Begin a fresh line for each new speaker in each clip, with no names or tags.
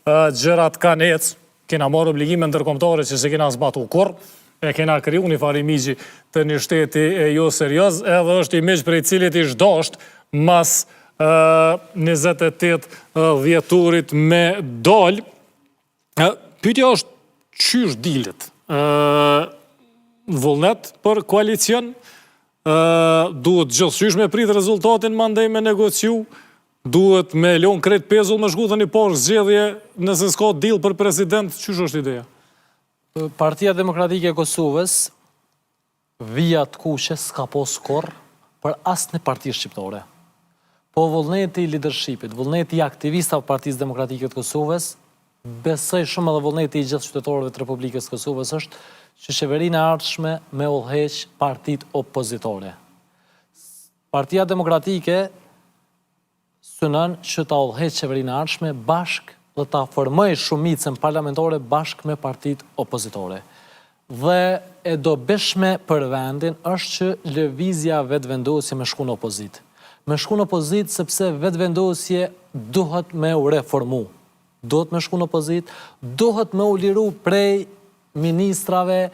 gjërat kanë ecë, kena marrë obligime ndërkombëtare që se kena zbatu kurrë, e kena kriju një farimigji të një shteti jo serioz, edhe është imigj prej cilit i shdosht mas 28 dhjeturit me dol. Pyetja është qysh dilet? Vullnet për koalicion, duhet gjithçysh me prit rezultatin mandej me negociu, duhet me lon krejt pezull me shku një poshtë zgjedhje nëse s'ka deal për president, qysh është ideja?
Partia Demokratike e Kosovës vijat kuqe s'ka pos kurrë për asnjë parti shqiptare. Po vullneti i leadershipit, vullneti i aktivistave të Partisë Demokratike të Kosovës, besoj shumë edhe vullneti i gjithë qytetarëve të Republikës Kosovës është që qeverinë e ardhshme me udhëheq partitë opozitore. Partia Demokratike synon që ta udhëheq qeverinë e ardhshme bashkë dhe ta formoj shumicën parlamentare bashkë me partitë opozitore. Dhe e dobishme për vendin është që lëvizja vetëvendosje me shku në opozit. Me shku në opozit sepse vetëvendosje duhet me u reformu. Duhet me shku në opozit, duhet me u liru prej ministrave,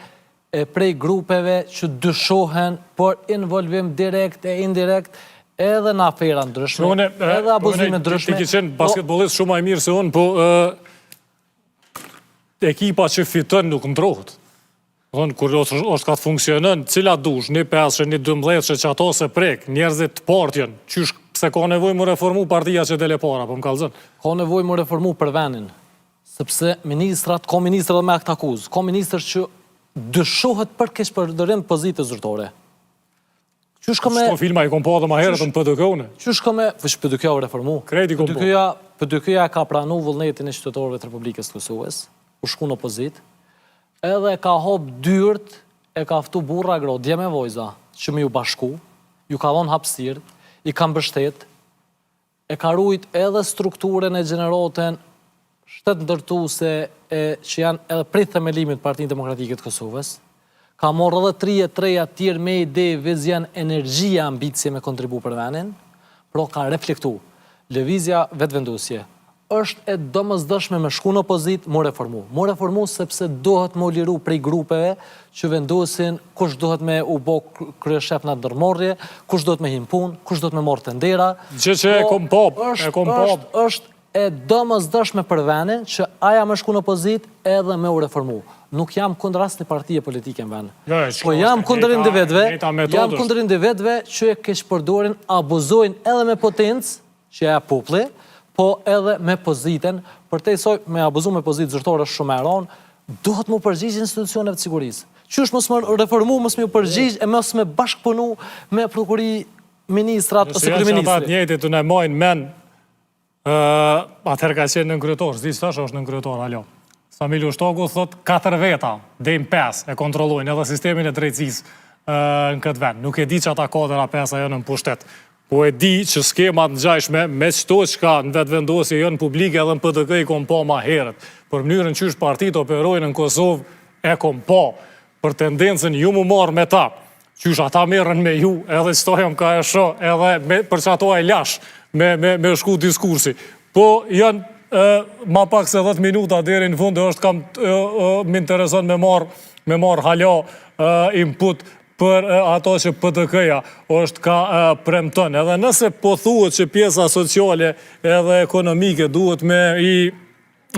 prej grupeve që dyshohen për involvim direkt e indirekt edhe në afera ndryshme, edhe abuzime ndryshme.
Ti ki qenë basketbolist shumë e mirë se unë, po ekipa që fiton nuk ndrohet. Kur është ka të funksionën, cila dush, një 5, një 12, që ato se prek, njerëzit të partjen, qysh pse ka nevoj më reformu partia që dele para, po më kalëzën?
Ka nevoj më reformu për venin, sepse ministrat, ka ministrat dhe me akt akuz, ka ministrat që dyshohet për keq përdërim pozitë zyrtare.
Shto filma i kom pa dhe ma herët në PDK-une?
Qysh ka me... Vësh PDK-u reformu?
Krejt i kom pa.
PDK-ja ka pranu vullnetin e qytetarëve të Republikës Kosovës, u shku në opozit, edhe ka hop dyrt, e ka ftu burra gro, dje me vojza, që me ju bashku, ju ka dhon hapësirë, i ka mbështet, e ka rujt edhe strukturën e gjeneroten, shtet ndërtuese që janë edhe prit themelimit Partinë Demokratike të Kosovës, ka morë edhe 3 tjerë me ide, vizion, energjia, ambicje me kontribu për venin, pro ka reflektu. Lëvizja vetëvendosje është e domosdoshme me shku në opozit, mu reformu. Mu reformu sepse dohet mu liru prej grupeve që vendosin kush dohet me u bo kryeshef në ndërmorje, kush dohet me him pun, kush dohet me morë të ndera.
Që e kom pop,
është e domosdoshme për venin që aja me shku në opozit edhe me u reformu. Nuk jam kundër asnjë partije politike në vend. Po jam kundër individëve që e keq përdorin, abuzojnë edhe me potencë, që e populli, po edhe me pozitën, për te soj me abuzu me pozitë zyrtore shumë e ronë, duhet mu përgjigjë institucioneve të sigurisë. Qysh mos më reformu, mos më përgjigjë, e mos me bashkëpunu me prokuri ministrat ose kryeministri.
Nëse janë që ata të njëjtit të ne mojnë men, atëherë ka qenë në kryetor, s'di që është në kryetor, alo. Samili Ushtoku thot 4 veta, dejmë 5 e kontrollojnë edhe sistemin e drejtësisë në këtë vend. Nuk e di që ata 4-5 janë në pushtet. Po e di që skemat në gjajshme me qëto që ka në vetëvendosje janë publike edhe në PDK i kom pa ma herët. Për mënyrën qysh partit operojnë në Kosovë e kom pa. Për tendencën ju mu marë me ta. Qysh ata merën me ju edhe qëto jam ka e sho edhe për që ato e lash me shku diskursi. Po janë ma pak se 10 minuta deri në fund është kam më intereson me marë hala input për ato që PDK-ja është ka premton. Edhe nëse po thuhet që pjesa sociale edhe ekonomike duhet me i